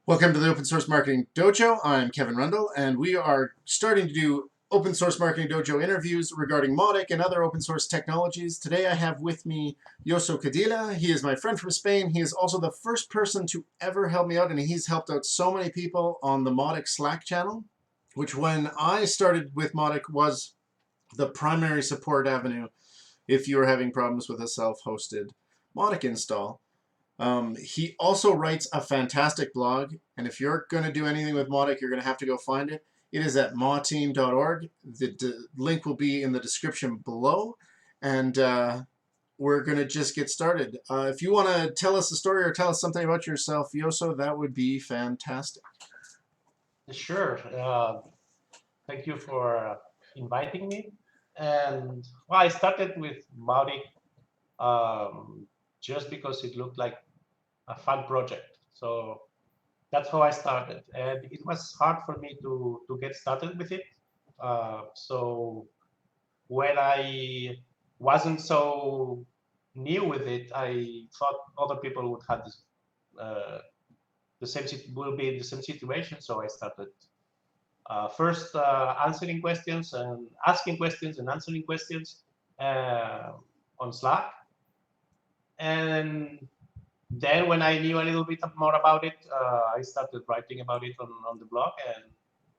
Welcome to the Open Source Marketing Dojo. I'm Kevin Rundle, and we are starting to do Open Source Marketing Dojo interviews regarding Mautic and other open source technologies. Today I have with me Yosu Cadilla. He is my friend from Spain. He is also the first person to ever help me out, and he's helped out so many people on the Mautic Slack channel, which when I started with Mautic was the primary support avenue if you are having problems with a self-hosted Mautic install. He also writes a fantastic blog, and if you're going to do anything with Mautic, you're going to have to go find it. It is at mauteam.org. The link will be in the description below, and we're going to just get started. If you want to tell us a story or tell us something about yourself, Yoso, that would be fantastic. Sure. Thank you for inviting me. And well, I started with Mautic just because it looked like a fun project. So that's how I started. And it was hard for me to get started with it. So when I wasn't so new with it, I thought other people would have this, the same will be in the same situation. So I started first answering questions and asking questions and answering questions uh, on Slack. And then when I knew a little bit more about it, I started writing about it on the blog. And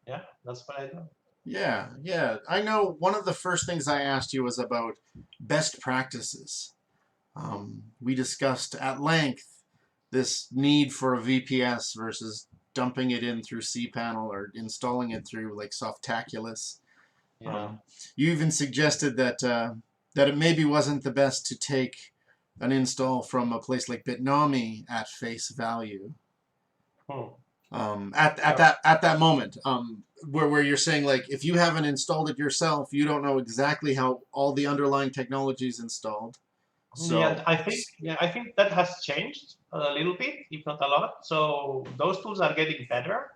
yeah, that's what I do. Yeah. I know one of the first things I asked you was about best practices. We discussed at length this need for a VPS versus dumping it in through cPanel or installing it through like Softaculous. Yeah. You even suggested that that it maybe wasn't the best to take an install from a place like Bitnami at face value. Hmm. At that moment, where you're saying like if you haven't installed it yourself, you don't know exactly how all the underlying technology is installed. Yeah, So I think that has changed a little bit, if not a lot. So those tools are getting better.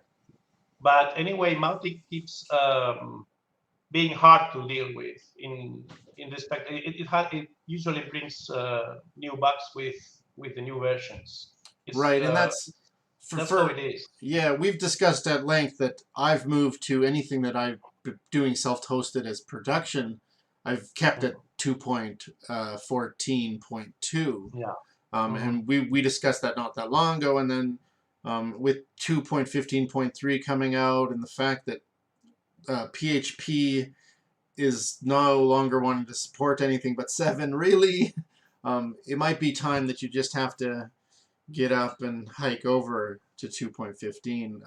But anyway, Mautic keeps being hard to deal with in respect. It usually brings new bugs with the new versions. It's right, and that's how for it is. yeah, we've discussed at length that I've moved to anything that I've been doing self-hosted as production. I've kept Mhm. at 2.14.2, Yeah. Hmm. and we discussed that not that long ago. And then with 2.15.3 coming out, and the fact that PHP is no longer wanting to support anything but 7, really, it might be time that you just have to get up and hike over to 2.15.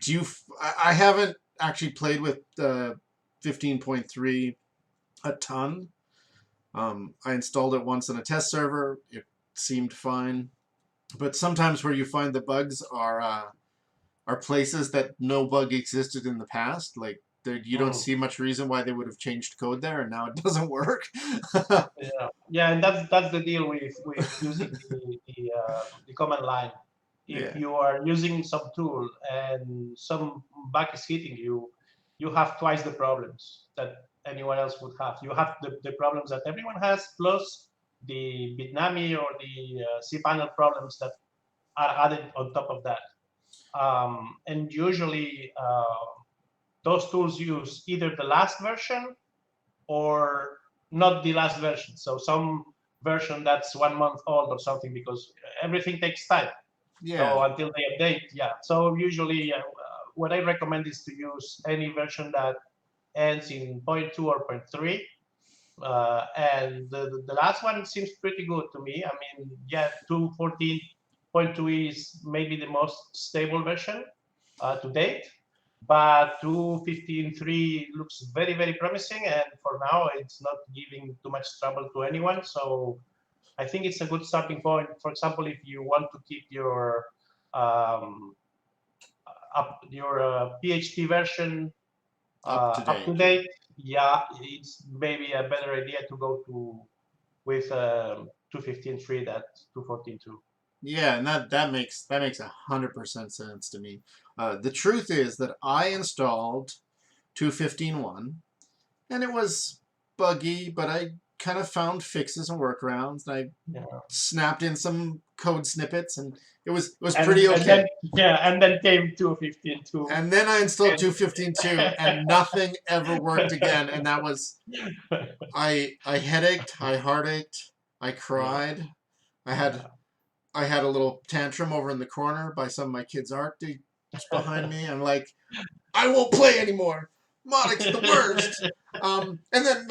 Do you? I haven't actually played with 15.3 a ton. I installed it once on a test server. It seemed fine, but sometimes where you find the bugs are places that no bug existed in the past. Like you don't Mm. see much reason why they would have changed code there, and now it doesn't work. Yeah. Yeah, and that's the deal with using the command line. If Yeah. you are using some tool and some bug is hitting you, you have twice the problems that anyone else would have. You have the problems that everyone has, plus the Bitnami or the cPanel problems that are added on top of that. And usually, those tools use either the last version or not the last version. So some version that's 1 month old or something, because everything takes time. Yeah. So until they update, yeah. So usually, what I recommend is to use any version that ends in zero point 0.2 or zero point 0.3. And the last one seems pretty good to me. I mean, yeah, 2.14.2 is maybe the most stable version to date, but 2.15.3 looks very, very promising. And for now, it's not giving too much trouble to anyone. So I think it's a good starting point. For example, if you want to keep um, your PHP version Up to up to date. Yeah. date, yeah, it's maybe a better idea to go to with 2.15.3 than 2.14.2. Yeah, and that makes 100% sense to me. The truth is that I installed 2.15.1, and it was buggy, but I kind of found fixes and workarounds, and I Yeah. snapped in some code snippets, and it was And, pretty and okay. then and then came 2.15.2. And then I installed And 2.15.2, and nothing ever worked again. And that was I headached, I heartached, I cried. I had I had a little tantrum over in the corner by some of my kids' art behind me. I'm like, I won't play anymore. Mautic's the worst. And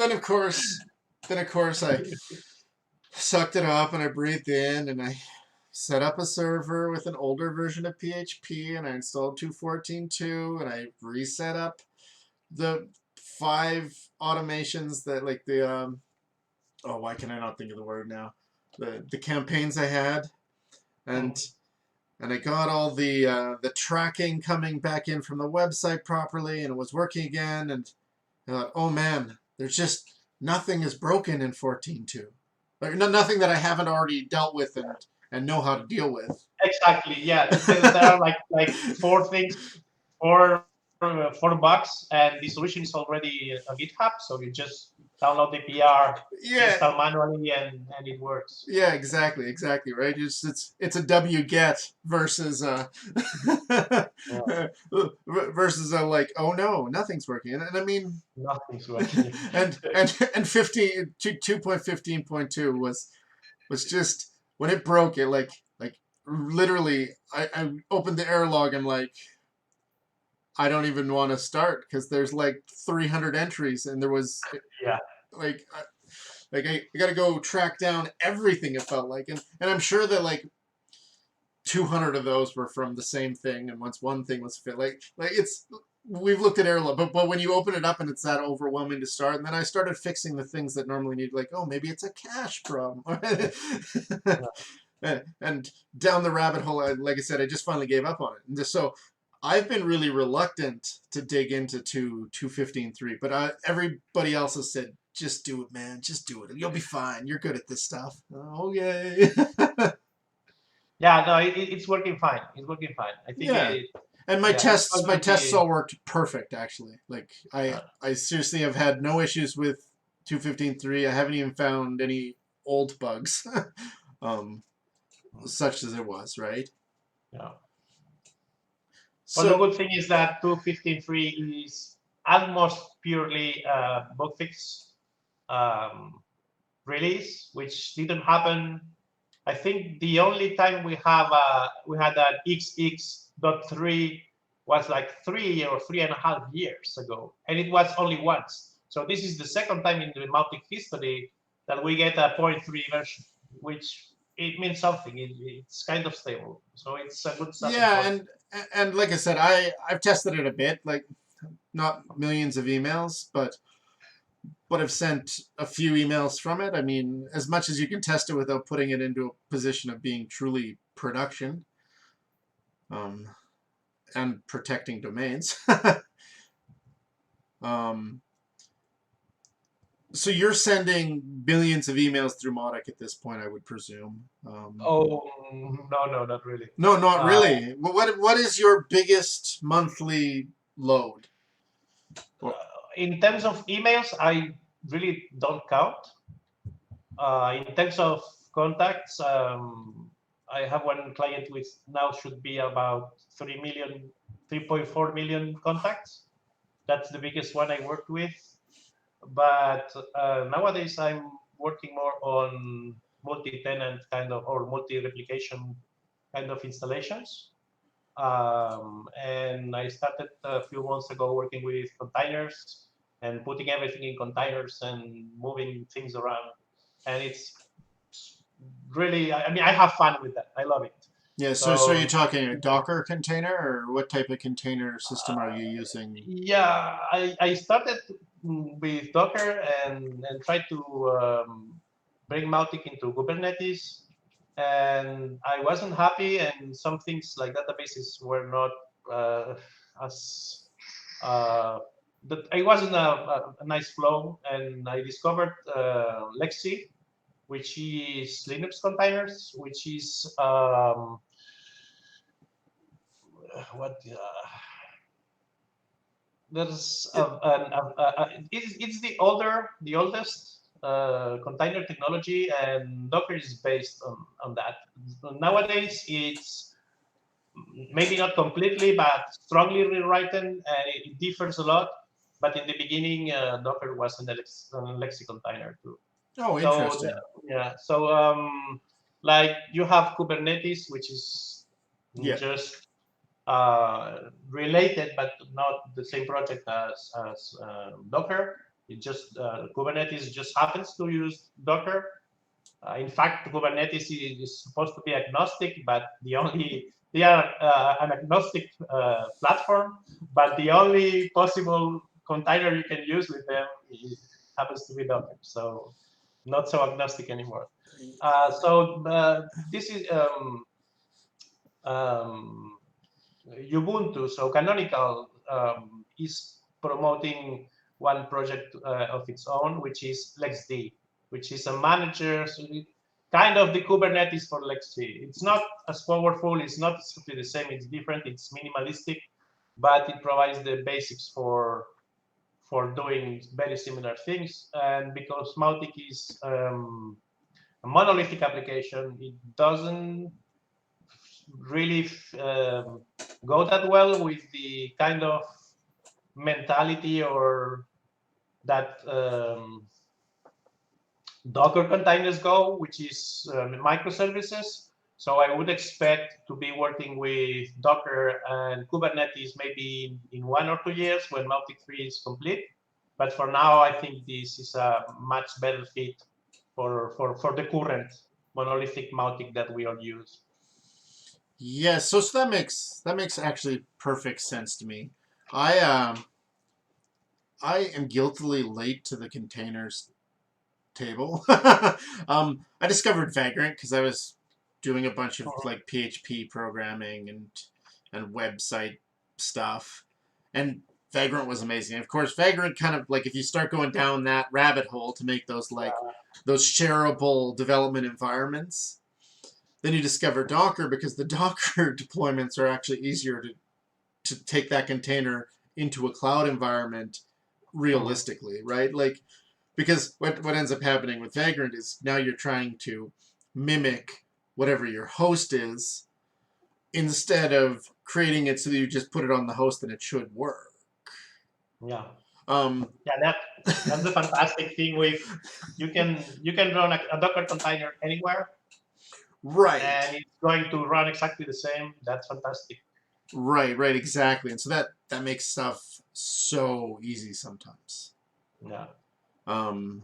then of course I sucked it up and I breathed in and I set up a server with an older version of PHP and I installed 2.14.2 and I reset up the 5 automations that like the oh, why can I not think of the word now? The campaigns I had, and I got all the tracking coming back in from the website properly, and it was working again. And I thought, oh man, there's just nothing is broken in 14.2. Like nothing that I haven't already dealt with and know how to deal with. Exactly. Yeah. There are like 4 things, 4 bugs, and the solution is already a GitHub. So you just download the PR, Yeah, install manually, and it works. yeah, exactly, right. It's a wget versus Yeah. versus a like, oh no, nothing's working, and I mean, Nothing's working. and 2.15.2 was just when it broke it like literally I opened the error log and like I don't even want to start because there's like 300 entries and there was Yeah. like I got to go track down everything it felt like, and I'm sure that like 200 of those were from the same thing, and once one thing was fit, like it's we've looked at Airload, but when you open it up and it's that overwhelming to start, and then I started fixing the things that normally need, like, oh, maybe it's a cache problem, and down the rabbit hole, like I said, I just finally gave up on it, and just so. I've been really reluctant to dig into 2.15.3, but everybody else has said, just do it, man. Just do it. You'll be fine. You're good at this stuff. Oh, yay. Yeah. No, it's working fine. It's working fine. I think Yeah. And it's going my to tests be. all worked perfect, actually. Like, I seriously have had no issues with 2.15.3. I haven't even found any old bugs, such as it was, right? Yeah. Well, the So, good thing is that 2.15.3 is almost purely bug fix um, release, which didn't happen. I think the only time we had an XX.3 was like 3 or 3.5 years ago, and it was only once. So this is the second time in the Mautic history that we get a 0.3 version, which it means something. It's kind of stable, so it's a good starting yeah, point. and like I said, I've tested it a bit, like not millions of emails, but I've sent a few emails from it. I mean, as much as you can test it without putting it into a position of being truly production, um, and protecting domains. um, so you're sending billions of emails through Mautic at this point, I would presume. Oh no, not really. No, not Uh, really. What is your biggest monthly load? Or, in terms of emails, I really don't count. In terms of contacts, I have one client with now should be about 3 million, 3.4 million contacts. That's the biggest one I worked with. But nowadays I'm working more on multi-tenant kind of or multi-replication kind of installations. And I started a few months ago working with containers and putting everything in containers and moving things around. And it's really, I mean, I have fun with that. I love it. yeah, so you're So talking a Docker container, or what type of container system are you using? yeah, I started with Docker and tried to bring Mautic into Kubernetes, and I wasn't happy, and some things like databases were not as that it wasn't a nice flow, and I discovered Lexi, which is Linux containers, which is what there's It, it's the oldest container technology, and Docker is based on that. Nowadays, it's maybe not completely, but strongly rewritten, and it differs a lot. But in the beginning, Docker was an Lexi container too. Oh, So interesting. yeah, so like you have Kubernetes, which is Yeah. just related, but not the same project as Docker. It just Kubernetes just happens to use Docker. In fact, Kubernetes is supposed to be agnostic, but they are an agnostic platform, but the only possible container you can use with them happens to be Docker. So not so agnostic anymore. This is um, Ubuntu. So Canonical is promoting one project of its own, which is LexD, which is a manager, so kind of the Kubernetes for LexD. It's not as powerful, it's not exactly the same, it's different, it's minimalistic, but it provides the basics for doing very similar things. And because Mautic is a monolithic application, it doesn't really go that well with the kind of mentality or that Docker containers go, which is microservices. So I would expect to be working with Docker and Kubernetes maybe in 1 or 2 years when Mautic 3 is complete. But for now, I think this is a much better fit for the current monolithic Mautic that we all use. Yes, so that makes actually perfect sense to me. I am guiltily late to the containers table. I discovered Vagrant because I was doing a bunch of like PHP programming and website stuff, and Vagrant was amazing. Of course, Vagrant kind of like if you start going down that rabbit hole to make those like those shareable development environments, then you discover Docker because the Docker deployments are actually easier to take that container into a cloud environment realistically, right? Like, because what ends up happening with Vagrant is now you're trying to mimic whatever your host is instead of creating it so that you just put it on the host and it should work. Yeah. Um, Yeah, that's the fantastic thing with you can run a Docker container anywhere, right. and it's going to run exactly the same. That's fantastic. Right, exactly. And so that makes stuff so easy sometimes. Yeah. And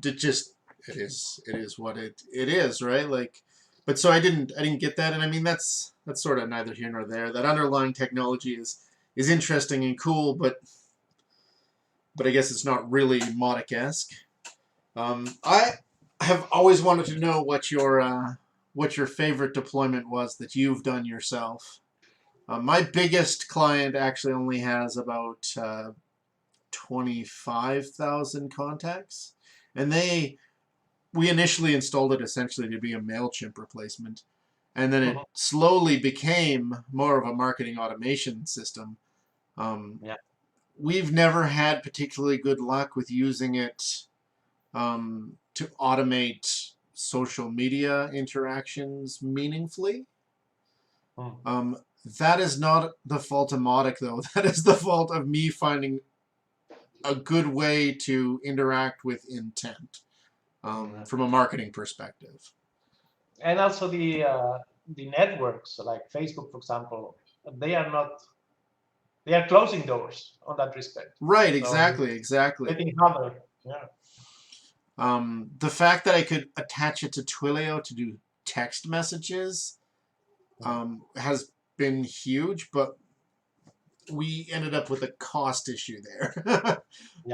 it is what it is, right? Like, but so I didn't get that, and I mean that's sort of neither here nor there. That underlying technology is interesting and cool, but I guess it's not really Mautic-esque. I have always wanted to know what your favorite deployment was that you've done yourself. My biggest client actually only has about 25,000 contacts, and we initially installed it essentially to be a MailChimp replacement, and then it slowly became more of a marketing automation system. Yeah. We've never had particularly good luck with using it to automate social media interactions meaningfully. That is not the fault of Mautic, though. That is the fault of me finding a good way to interact with intent from a marketing perspective. And also the networks like Facebook, for example, they are closing doors on that respect. Right, exactly. Getting harder. Yeah. The fact that I could attach it to Twilio to do text messages has been huge, but we ended up with a cost issue there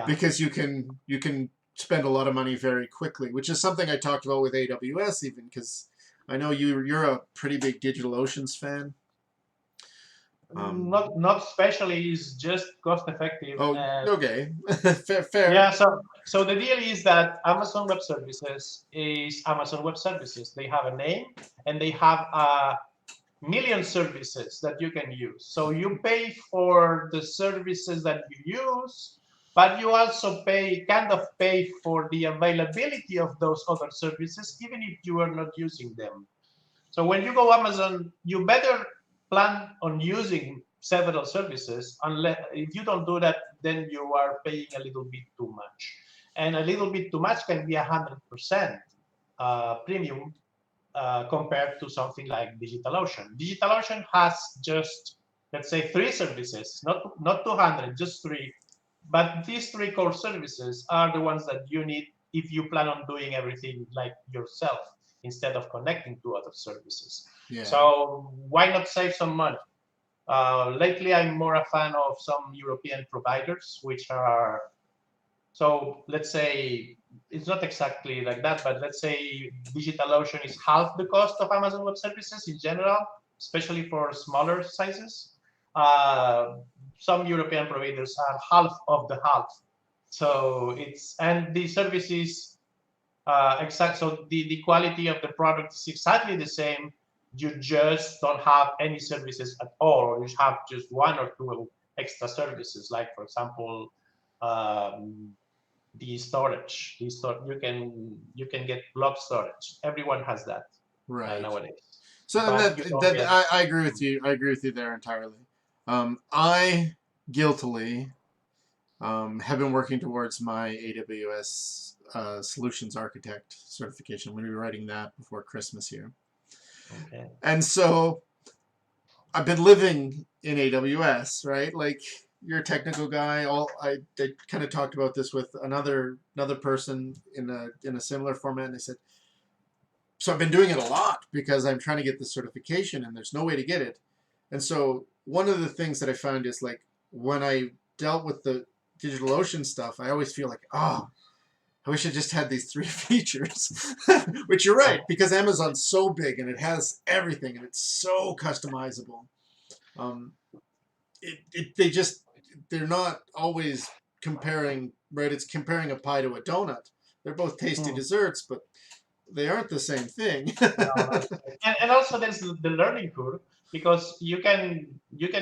because you can spend a lot of money very quickly, which is something I talked about with AWS even, because I know you're a pretty big DigitalOcean's fan. Not especially, is just cost effective. Oh, okay. fair. Yeah, so the deal is that Amazon Web Services is Amazon Web Services. They have a name and they have a million services that you can use. So you pay for the services that you use, but you also kind of pay for the availability of those other services, even if you are not using them. So when you go Amazon, you better plan on using several services. Unless if you don't do that, then you are paying a little bit too much, and a little bit too much can be 100% premium compared to something like DigitalOcean. DigitalOcean has just, let's say, 3 services, not 200, just 3. But these 3 core services are the ones that you need if you plan on doing everything like yourself instead of connecting to other services. Yeah. So why not save some money? Lately, I'm more a fan of some European providers, which are, so let's say, it's not exactly like that, but let's say DigitalOcean is half the cost of Amazon Web Services in general, especially for smaller sizes. Uh, some European providers are half of the half. So and the service is so the quality of the product is exactly the same. You just don't have any services at all, or you have just 1 or 2 extra services, like, for example, um, the storage. You can get block storage. Everyone has that Right. nowadays. So But I agree with you. I agree with you there entirely. I guiltily have been working towards my AWS Solutions Architect certification. I'm going to be writing that before Christmas here. Okay. And so I've been living in AWS, right? Like, you're a technical guy. I kind of talked about this with another person in a similar format, and I said, so I've been doing it a lot because I'm trying to get the certification, and there's no way to get it. And so one of the things that I found is, like, when I dealt with the DigitalOcean stuff, I always feel like, oh, I wish I just had these 3 features. Which you're right, because Amazon's so big and it has everything and it's so customizable. They're not always comparing, right? It's comparing a pie to a donut. They're both tasty desserts, but they aren't the same thing. and also there's the learning curve, because you can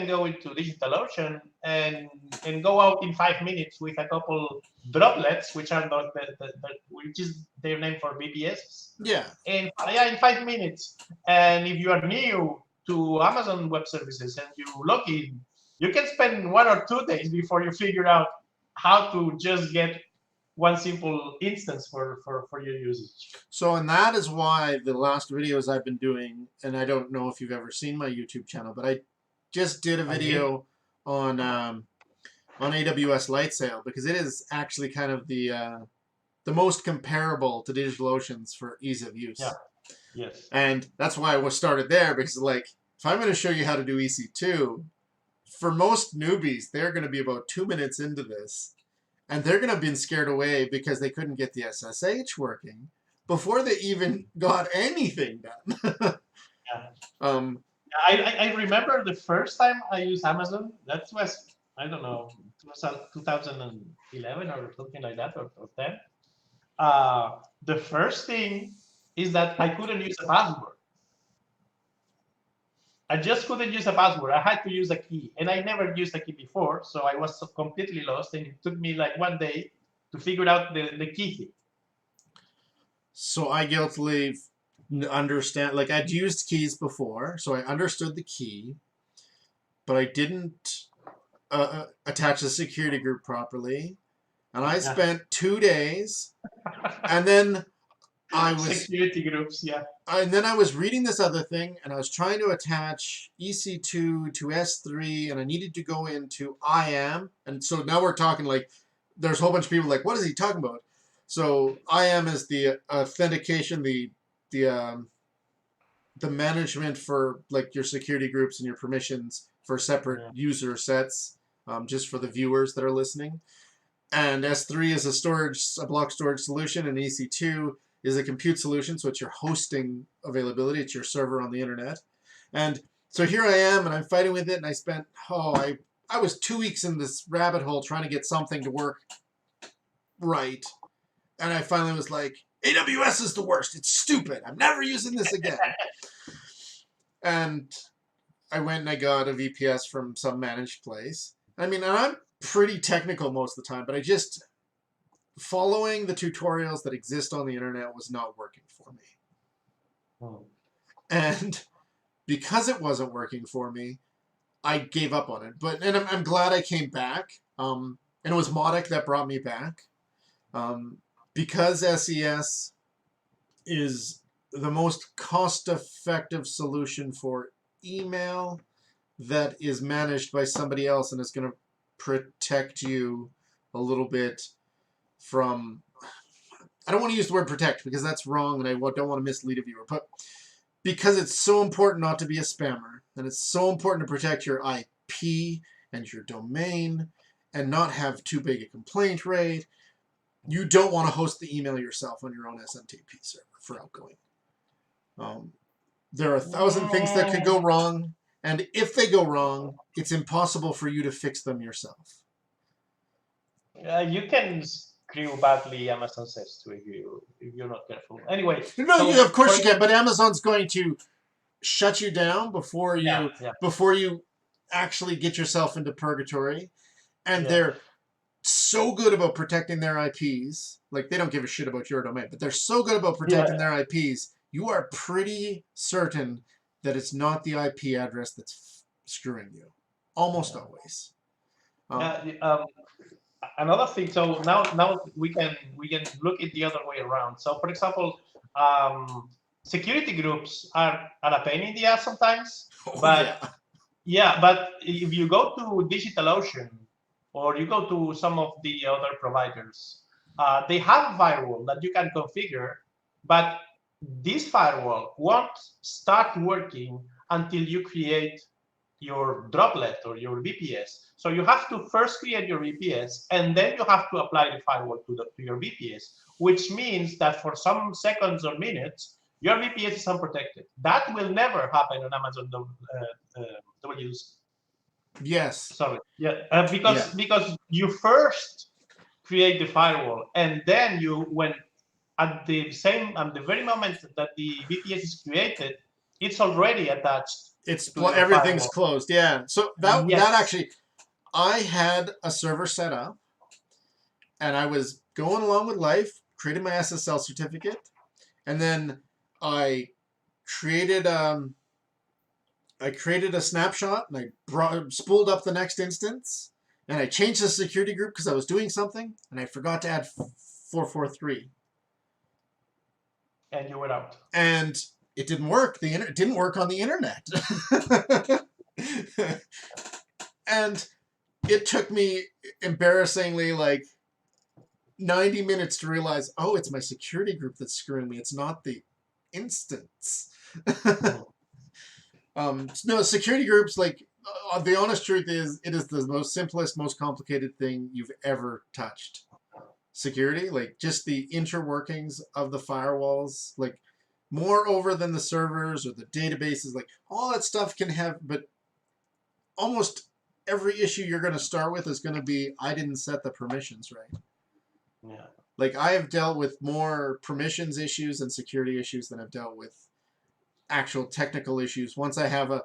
go into DigitalOcean and go out in 5 minutes with a couple droplets, which are which is their name for VPS. Yeah. And in 5 minutes. And if you are new to Amazon Web Services and you log in, you can spend 1 or 2 days before you figure out how to just get one simple instance for your usage. So, and that is why the last videos I've been doing, and I don't know if you've ever seen my YouTube channel, but I just did a video on AWS Lightsail, because it is actually kind of the most comparable to DigitalOcean's for ease of use. Yeah. Yes. And that's why I was started there, because, like, if I'm going to show you how to do EC2, for most newbies, they're going to be about 2 minutes into this. And they're going to have been scared away because they couldn't get the SSH working before they even got anything done. I remember the first time I used Amazon. That was, I don't know, 2011 or something like that, or 10. The first thing is that I couldn't use a password. I just couldn't use a password. I had to use a key, and I never used a key before, so I was completely lost, and it took me like 1 day to figure out the key thing. So I guiltily understand, like, I'd used keys before, so I understood the key, but I didn't attach the security group properly, and I spent 2 days, and then I was security groups, yeah. And then I was reading this other thing, and I was trying to attach EC2 to S3, and I needed to go into IAM. And so now we're talking, like, there's a whole bunch of people like, what is he talking about? So IAM is the authentication, the management for, like, your security groups and your permissions for separate user sets, just for the viewers that are listening. And S3 is a block storage solution, and EC2 is a compute solution, so it's your hosting availability. It's your server on the internet. And so here I am, and I'm fighting with it, and I spent, I was 2 weeks in this rabbit hole trying to get something to work right. And I finally was like, AWS is the worst. It's stupid. I'm never using this again. And I went and I got a VPS from some managed place. I mean, and pretty technical most of the time, but I just following the tutorials that exist on the internet was not working for me. Hmm. And because it wasn't working for me, I gave up on it. And I'm glad I came back. And it was Mautic that brought me back. Because SES is the most cost-effective solution for email that is managed by somebody else and is going to protect you a little bit from... I don't want to use the word protect because that's wrong and I don't want to mislead a viewer. But because it's so important not to be a spammer, and it's so important to protect your IP and your domain and not have too big a complaint rate, you don't want to host the email yourself on your own SMTP server for outgoing. There are 1,000 things that could go wrong, and if they go wrong, it's impossible for you to fix them yourself. You can screw badly, Amazon says to if you're not careful. Anyway, No, so yeah, of course you can, but Amazon's going to shut you down before you actually get yourself into purgatory, and they're so good about protecting their IPs. Like, they don't give a shit about your domain, but they're so good about protecting their IPs, you are pretty certain that it's not the IP address that's screwing you. Almost always. Another thing, so now we can look it the other way around. So for example, security groups are a pain in the ass sometimes, but but if you go to DigitalOcean or you go to some of the other providers, they have a firewall that you can configure, but this firewall won't start working until you create your droplet or your VPS. So you have to first create your VPS, and then you have to apply the firewall to your VPS, which means that for some seconds or minutes, your VPS is unprotected. That will never happen on Amazon WS. Yes. Sorry. Yeah. Because you first create the firewall, and then when at the very moment that the VPS is created, it's already attached. Everything's closed. Yeah. So that actually, I had a server set up, and I was going along with life, created my SSL certificate, and then I created a snapshot, and I spooled up the next instance, and I changed the security group because I was doing something, and I forgot to add 443. And you were out. And it didn't work. It didn't work on the internet. And it took me embarrassingly like 90 minutes to realize, oh, it's my security group that's screwing me. It's not the instance. No, security groups, like, the honest truth is, it is the most simplest, most complicated thing you've ever touched. Security, like, just the interworkings of the firewalls, like, more over than the servers or the databases, like, all that stuff can have, but almost every issue you're going to start with is going to be, I didn't set the permissions right. Yeah. Like, I have dealt with more permissions issues and security issues than I've dealt with actual technical issues. Once I have a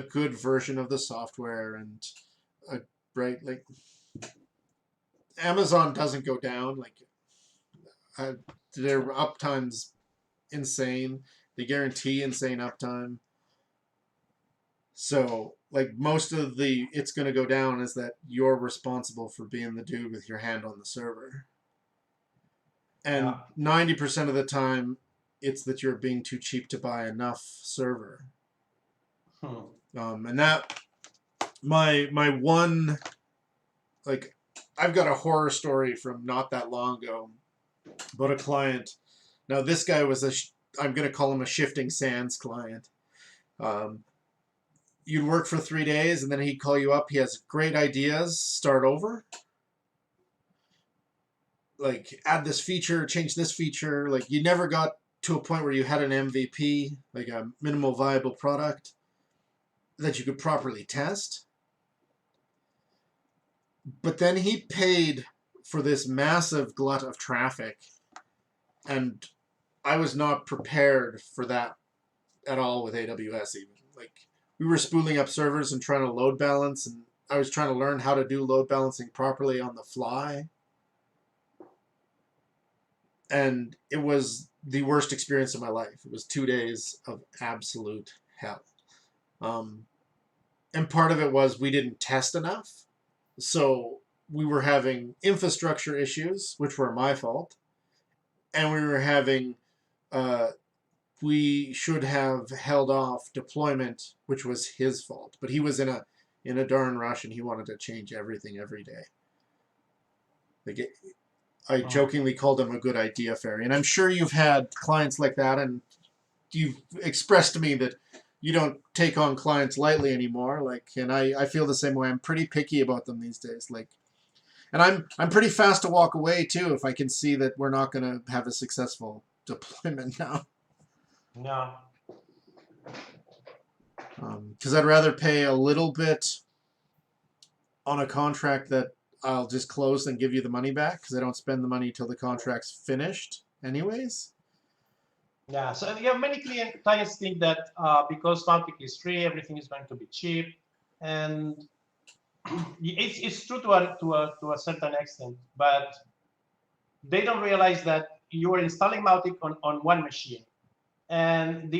good version of the software and right, like, Amazon doesn't go down. Like, their uptime's insane. They guarantee insane uptime. So, like, most of the it's going to go down is that you're responsible for being the dude with your hand on the server. And 90% of the time, it's that you're being too cheap to buy enough server. And that, my one, like, I've got a horror story from not that long ago about a client. Now, this guy was I'm going to call him a shifting sands client. You'd work for 3 days, and then he'd call you up. He has great ideas. Start over. Like, add this feature, change this feature. Like, you never got to a point where you had an MVP, like a minimal viable product, that you could properly test. But then he paid for this massive glut of traffic, and I was not prepared for that at all with AWS even. Like, we were spooling up servers and trying to load balance, and I was trying to learn how to do load balancing properly on the fly. And it was the worst experience of my life. It was 2 days of absolute hell. And part of it was we didn't test enough. So we were having infrastructure issues, which were my fault. And we were having, we should have held off deployment, which was his fault. But he was in a darn rush, and he wanted to change everything every day. Like I jokingly called him a good idea fairy. And I'm sure you've had clients like that, and you've expressed to me that you don't take on clients lightly anymore. Like, and I feel the same way. I'm pretty picky about them these days. Like, and I'm pretty fast to walk away too if I can see that we're not going to have a successful deployment now. No. Because I'd rather pay a little bit on a contract that I'll just close than give you the money back, because I don't spend the money till the contract's finished anyways. Yeah, so many clients think that because Mautic is free, everything is going to be cheap, and it's true to a certain extent, but they don't realize that you are installing Mautic on one machine, and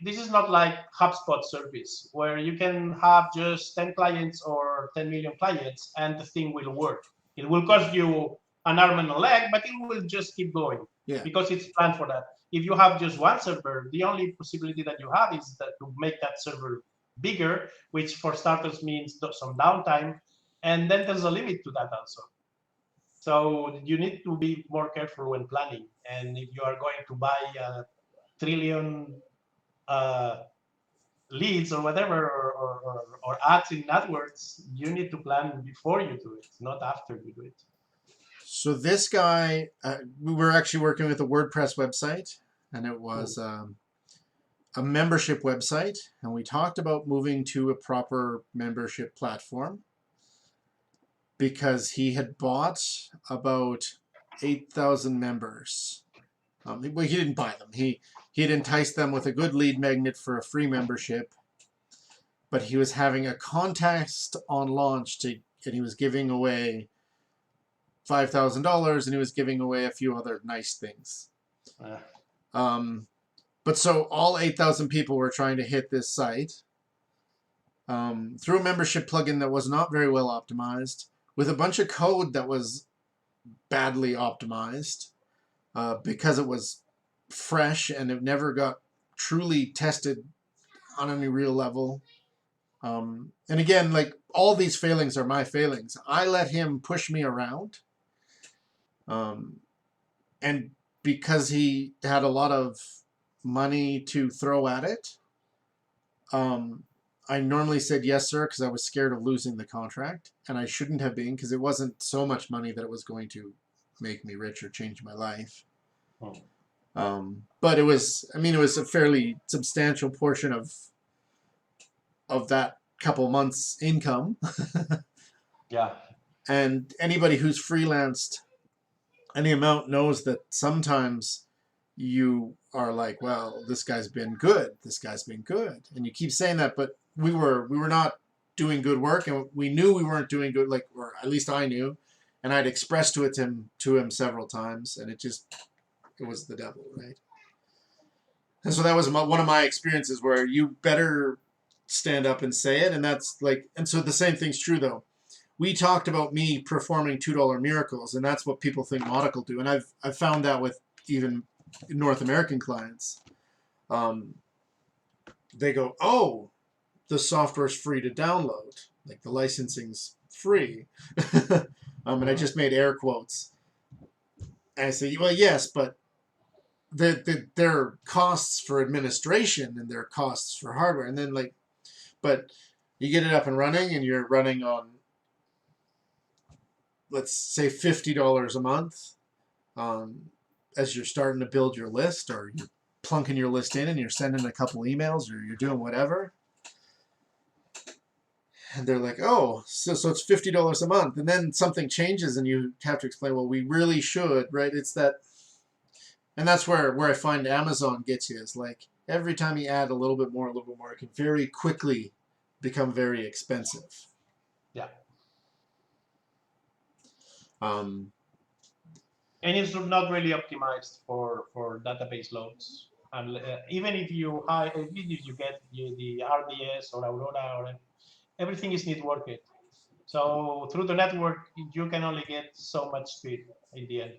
this is not like HubSpot service where you can have just 10 clients or 10 million clients and the thing will work. It will cost you an arm and a leg, but it will just keep going because it's planned for that. If you have just one server, the only possibility that you have is that to make that server bigger, which for starters means some downtime, and then there's a limit to that also. So you need to be more careful when planning. And if you are going to buy a trillion leads or whatever, or ads in AdWords, you need to plan before you do it, not after you do it. So this guy, we were actually working with a WordPress website, and it was a membership website, and we talked about moving to a proper membership platform because he had bought about 8,000 members. Well, he didn't buy them. He had enticed them with a good lead magnet for a free membership, but he was having a contest on launch and he was giving away $5,000, and he was giving away a few other nice things. But so all 8,000 people were trying to hit this site through a membership plugin that was not very well optimized, with a bunch of code that was badly optimized because it was fresh and it never got truly tested on any real level. And again, like, all these failings are my failings. I let him push me around. And because he had a lot of money to throw at it, I normally said yes, sir, because I was scared of losing the contract. And I shouldn't have been, because it wasn't so much money that it was going to make me rich or change my life. But it was, I mean, it was a fairly substantial portion of that couple months' income. Yeah. And anybody who's freelanced any amount knows that sometimes you are like, well, this guy's been good. This guy's been good. And you keep saying that, but we were not doing good work, and we knew we weren't doing good, like, or at least I knew. And I'd expressed to him several times, and it was the devil, right? And so that was one of my experiences where you better stand up and say it. And that's like, and so the same thing's true though. We talked about me performing $2 miracles, and that's what people think Mautic will do. And I've found that with even North American clients. They go, oh, the software's free to download. Like, the licensing's free. And I just made air quotes. And I say, well, yes, but there are costs for administration and there are costs for hardware. And then, like, but you get it up and running, and you're running on, let's say, $50 a month as you're starting to build your list, or you're plunking your list in and you're sending a couple emails, or you're doing whatever. And they're like, oh, so it's $50 a month. And then something changes and you have to explain, well, we really should, right? It's that. And that's where I find Amazon gets you, is like, every time you add a little bit more, it can very quickly become very expensive. Yeah. Um, And it's not really optimized for database loads. And even if you get the RDS or Aurora or everything is networked. So through the network, you can only get so much speed in the end.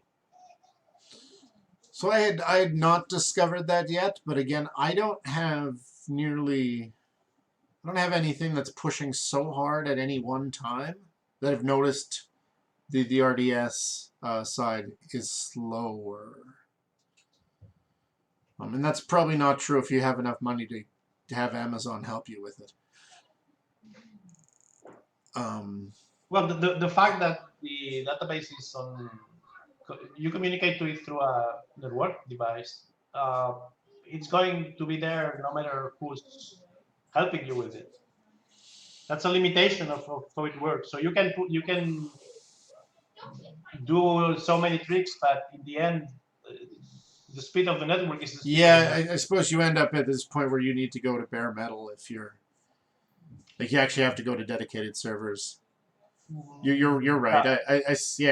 so I had not discovered that yet, but again, I don't have anything that's pushing so hard at any one time that I've noticed the RDS side is slower. And that's probably not true if you have enough money to have Amazon help you with it. Well, the fact that the database is on, you communicate to it through a network device, it's going to be there no matter who's helping you with it. That's a limitation of how it works. So you can do so many tricks, but in the end, the speed of the network is the speed of the network. I suppose you end up at this point where you need to go to bare metal if you're like you actually have to go to dedicated servers. You're right. I see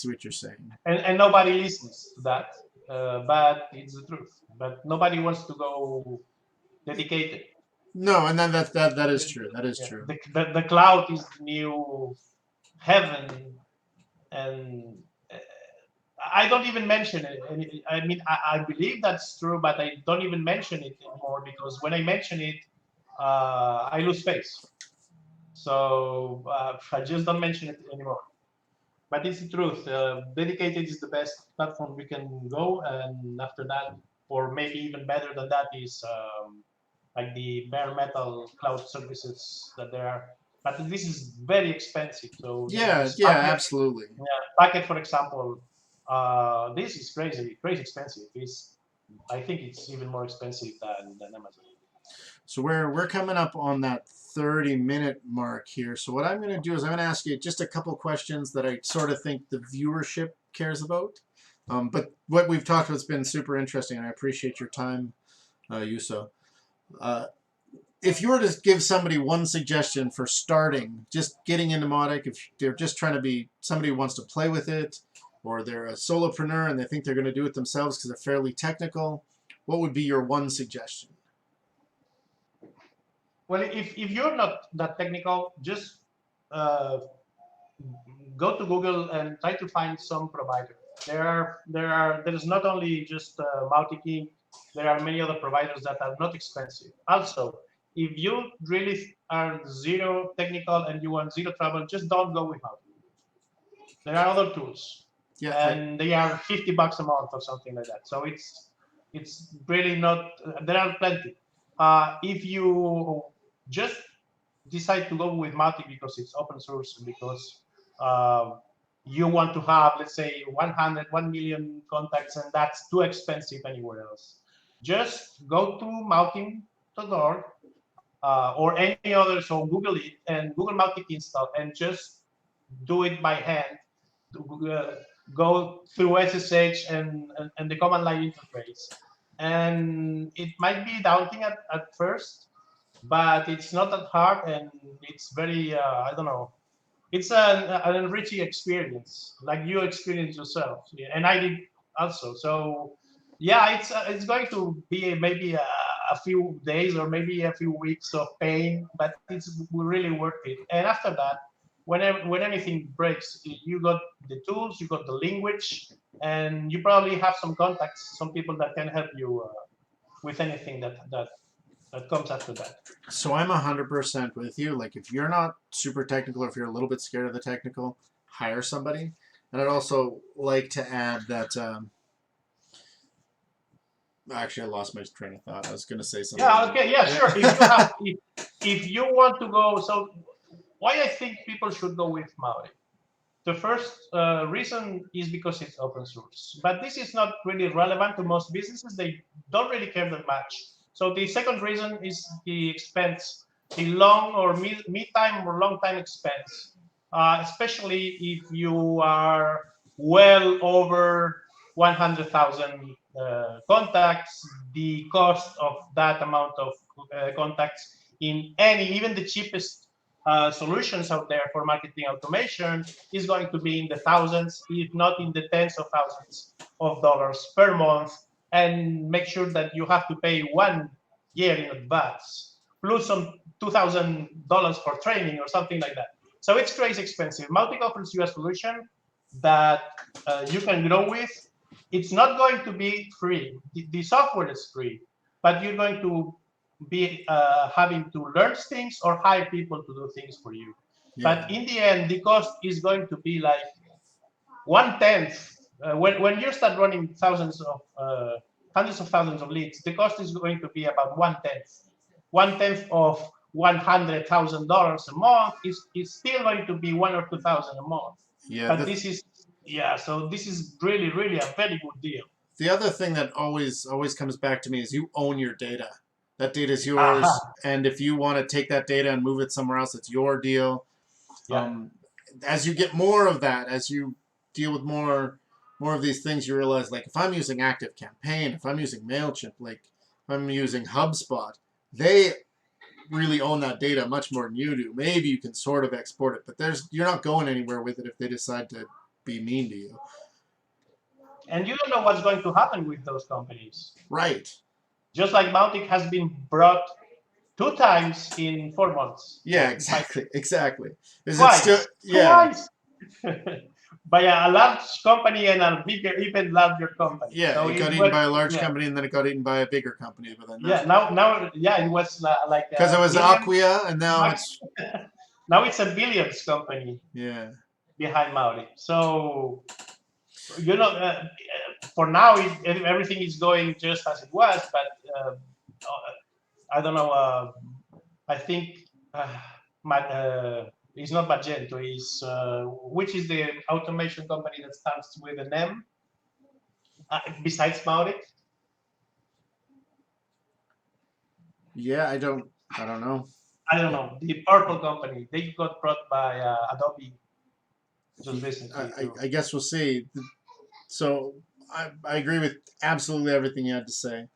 what you're saying. And nobody listens to that, but it's the truth. But nobody wants to go dedicated. No, and then that is true. That is true. The cloud is the new heaven, and I don't even mention it. I mean, I believe that's true, but I don't even mention it anymore because when I mention it, I lose face. So I just don't mention it anymore. But it's the truth. Dedicated is the best platform we can go, and after that, or maybe even better than that, is like the bare metal cloud services that there are. But this is very expensive. So Yeah, Packet, absolutely. yeah, Packet, for example, this is crazy expensive. I think it's even more expensive than Amazon. So we're coming up on that 30-minute mark here. So what I'm going to do is I'm going to ask you just a couple questions that I sort of think the viewership cares about. But what we've talked about has been super interesting, and I appreciate your time, Yuso. If you were to give somebody one suggestion for starting, just getting into Mautic, if they're just trying to be somebody who wants to play with it, or they're a solopreneur and they think they're going to do it themselves because they're fairly technical, what would be your one suggestion? Well, if you're not that technical, just uh, go to Google and try to find some provider. There is not only just Mautic. There are many other providers that are not expensive. Also, if you really are zero technical and you want zero trouble, just don't go with Mautic. There are other tools, Yeah, and they are $50 a month or something like that. So it's really not. There are plenty. If you just decide to go with Mautic because it's open source and because you want to have, let's say, 1 million contacts, and that's too expensive anywhere else. Just go to Mautic.org or any other, so Google it and Google Mautic install and just do it by hand. Go through SSH and the command line interface. And it might be daunting at first, but it's not that hard, and it's very I don't know, it's an enriching experience like you experience yourself. Yeah, and I did also. So yeah, it's going to be maybe a few days or maybe a few weeks of pain, but it's really worth it. And after that, when anything breaks, you got the tools, you got the language, and you probably have some contacts, some people that can help you with anything that comes after that. So I'm 100% with you. Like, if you're not super technical, or if you're a little bit scared of the technical, hire somebody. And I'd also like to add that. Actually, I lost my train of thought. I was going to say something. Yeah. Okay. Yeah. Sure. If you want to go, so why I think people should go with Mautic. The first reason is because it's open source, but this is not really relevant to most businesses. They don't really care that much. So the second reason is the expense, the long or mid-time or long-time expense, especially if you are well over 100,000 contacts. The cost of that amount of contacts in even the cheapest solutions out there for marketing automation is going to be in the thousands, if not in the tens of thousands of dollars per month, and make sure that you have to pay 1 year in advance, plus some $2,000 for training or something like that. So it's crazy expensive. Mautic offers you a solution that you can grow with. It's not going to be free. The software is free, but you're going to be having to learn things or hire people to do things for you. Yeah. But in the end, the cost is going to be like 1/10. When you start running hundreds of thousands of leads, the cost is going to be about 1/10. 1/10 of $100,000 a month is still going to be 1,000 or 2,000 a month. Yeah, but this is so this is really a very good deal. The other thing that always comes back to me is you own your data. That data is yours, and if you want to take that data and move it somewhere else, it's your deal. Yeah. As you get more of that, as you deal with more of these things, you realize, like, if I'm using ActiveCampaign, if I'm using MailChimp, like if I'm using HubSpot, they really own that data much more than you do. Maybe you can sort of export it, but you're not going anywhere with it if they decide to be mean to you. And you don't know what's going to happen with those companies. Right. Just like Mautic has been brought 2 times in 4 months. Yeah, exactly. Is Twice. it still, yeah. Twice. By a large company and a even larger company. Yeah, so it got eaten by a large company, and then it got eaten by a bigger company. But then it was like because it was Acquia, and now it's now it's a billions company. Yeah. Behind Mautic. So for now, everything is going just as it was, but I don't know. I think it's not Magento. It's which is the automation company that starts with an M besides Mautic. Yeah, I don't know. I don't know. The purple company, they got brought by Adobe just recently. I guess we'll see. So I agree with absolutely everything you had to say.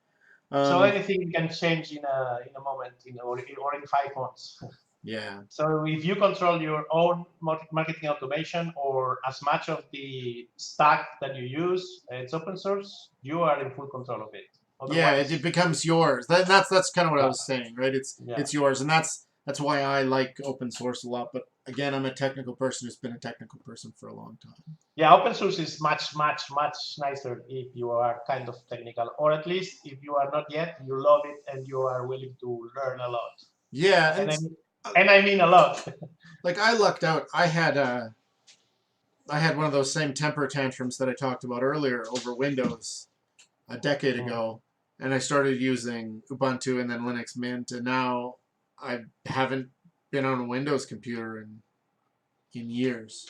So anything can change in a moment, or in 5 months. Yeah. So if you control your own marketing automation or as much of the stack that you use, it's open source, you are in full control of it. Otherwise, it becomes yours. That's kind of what I was saying, right? It's yours, and that's why I like open source a lot. But again, I'm a technical person who's been a technical person for a long time. Yeah, open source is much nicer if you are kind of technical, or at least if you are not yet, you love it and you are willing to learn a lot. Yeah, and I mean a lot. Like, I lucked out. I had one of those same temper tantrums that I talked about earlier over Windows a decade ago, and I started using Ubuntu and then Linux Mint, and now I haven't been on a Windows computer in years.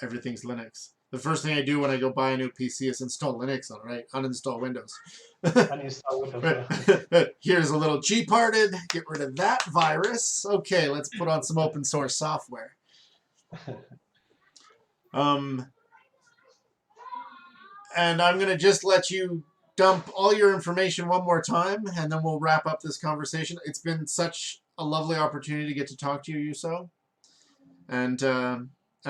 Everything's Linux. The first thing I do when I go buy a new PC is install Linux on it, right? Uninstall Windows. Uninstall Windows. Here's a little G-parted. Get rid of that virus. Okay, let's put on some open source software. And I'm going to just let you dump all your information one more time, and then we'll wrap up this conversation. It's been such a lovely opportunity to get to talk to you, Yosu. And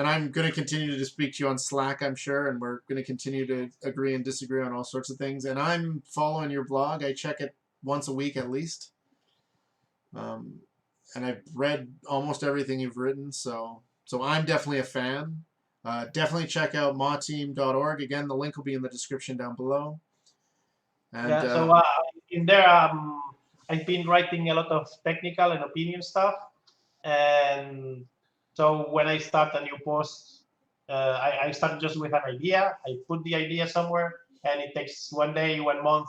I'm going to continue to speak to you on Slack, I'm sure, and we're going to continue to agree and disagree on all sorts of things. And I'm following your blog. I check it once a week at least. And I've read almost everything you've written, so I'm definitely a fan. Definitely check out mauteam.org. Again, the link will be in the description down below. And, so in there, I've been writing a lot of technical and opinion stuff. And so when I start a new post, I start just with an idea. I put the idea somewhere, and it takes 1 day, 1 month,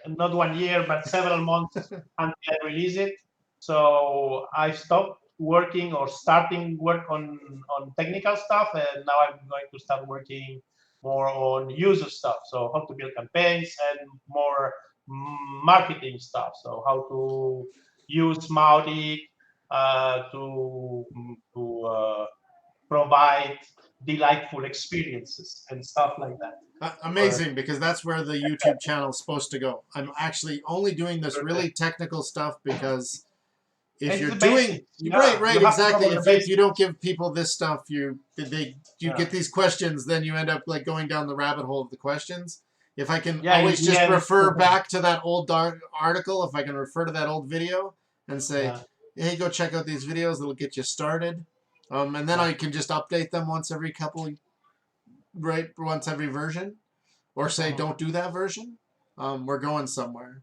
not 1 year, but several months until I release it. So I stopped working or starting work on technical stuff, and now I'm going to start working more on user stuff. So how to build campaigns and more marketing stuff. So how to use Mautic to provide delightful experiences and stuff like that. Amazing, because that's where the YouTube channel is supposed to go. I'm actually only doing this really technical stuff because if It's you're the doing basics. Yeah, right, you have to exactly. cover the If basics. you don't give people this stuff, you Yeah. get these questions, then you end up like going down the rabbit hole of the questions. If I can Yeah, in always the just end. refer back to that old article, if I can refer to that old video and say, Yeah, hey, go check out these videos, it'll get you started. And then yeah. I can just update them once every once every version, or say Mhm. don't do that version. We're going somewhere.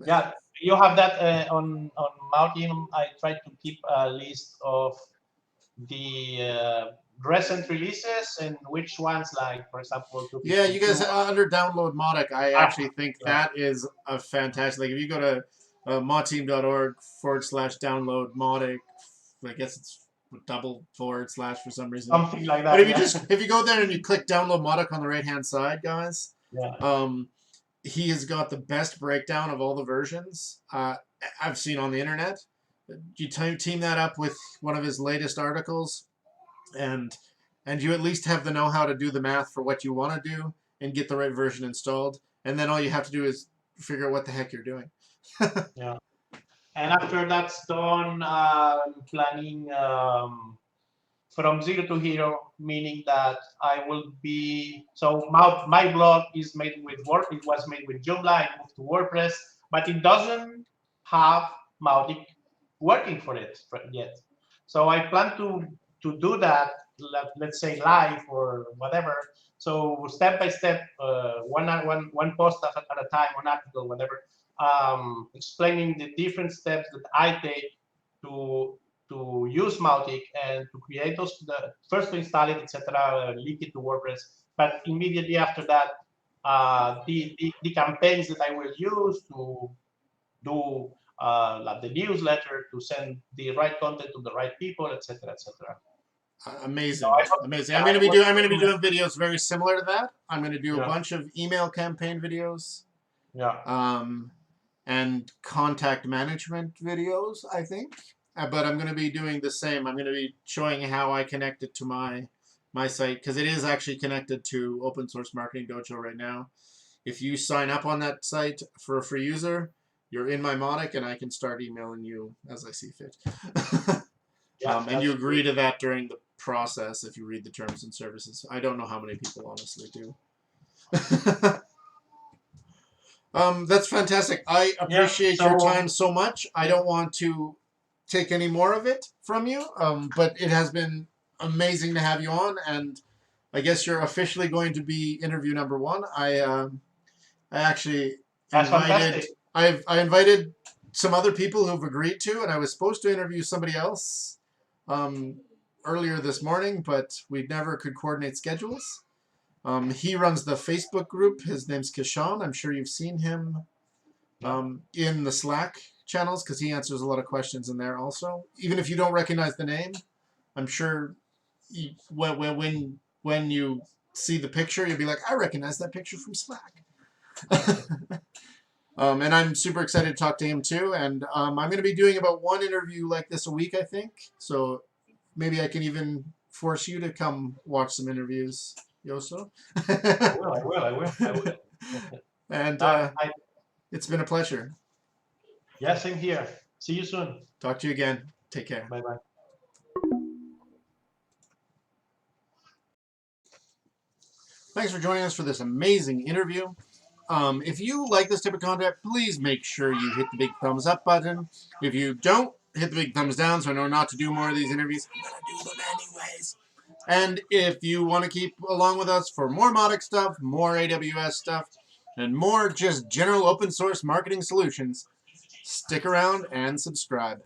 Yeah, you have that on Mautic. I try to keep a list of the recent releases and which ones, like for example, Yeah, you guys 252. under download Mautic. I actually think Yeah, that is a fantastic. Like if you go to mauteam.org/download Mautic, I guess it's double / for some reason. something like But that. Yeah, if you go there and you click download Mautic on the right hand side, guys, yeah, um, he has got the best breakdown of all the versions I've seen on the internet. You team that up with one of his latest articles, and you at least have the know-how to do the math for what you want to do and get the right version installed, and then all you have to do is figure out what the heck you're doing. yeah. And after that's done, I'm planning from zero to hero, meaning that I will be, so my blog is made with Word. It was made with Joomla. I moved to WordPress, but it doesn't have Mautic working for it yet. So I plan to do that, let's say live or whatever. So step by step, one post at a time, one article, whatever, explaining the different steps that I take to use Mautic and to create those, first to install it, etc., link it to WordPress. But immediately after that, the campaigns that I will use to do like the newsletter, to send the right content to the right people, etc., etc. So Amazing, I hope, amazing. yeah, I want I'm going to be to, doing videos very similar to that. I'm going to do a yeah, bunch of email campaign videos, yeah, um, and contact management videos, I think. But I'm going to be doing the same. I'm going to be showing how I connect it to my site, because it is actually connected to Open Source Marketing Dojo right now. If you sign up on that site for a free user, you're in my Mautic, and I can start emailing you as I see fit. yeah, And you that's agree great. to that during the process if you read the terms and services. I don't know how many people honestly do. That's fantastic. I Yeah. appreciate your time So so much. I don't want to take any more of it from you, but it has been amazing to have you on, and I guess you're officially going to be interview number one. I actually that's invited fantastic. I invited some other people who've agreed to, and I was supposed to interview somebody else um, earlier this morning, but we never could coordinate schedules. He runs the Facebook group. His name's Kishan. I'm sure you've seen him Yeah. in the Slack channels, because he answers a lot of questions in there also. Even if you don't recognize the name, I'm sure when you see the picture, you'll be like, I recognize that picture from Slack. And I'm super excited to talk to him too. And I'm going to be doing about one interview like this a week, I think. So maybe I can even force you to come watch some interviews, Yoso. I will. I will. I will. I will. And I, it's been a pleasure. yeah, same here. See you soon. Talk to you again. Take care. Bye bye. Thanks for joining us for this amazing interview. If you like this type of content, please make sure you hit the big thumbs up button. If you don't, hit the big thumbs down so I know not to do more of these interviews. I'm going to do them anyways. And if you want to keep along with us for more Mautic stuff, more AWS stuff, and more just general open source marketing solutions, stick around and subscribe.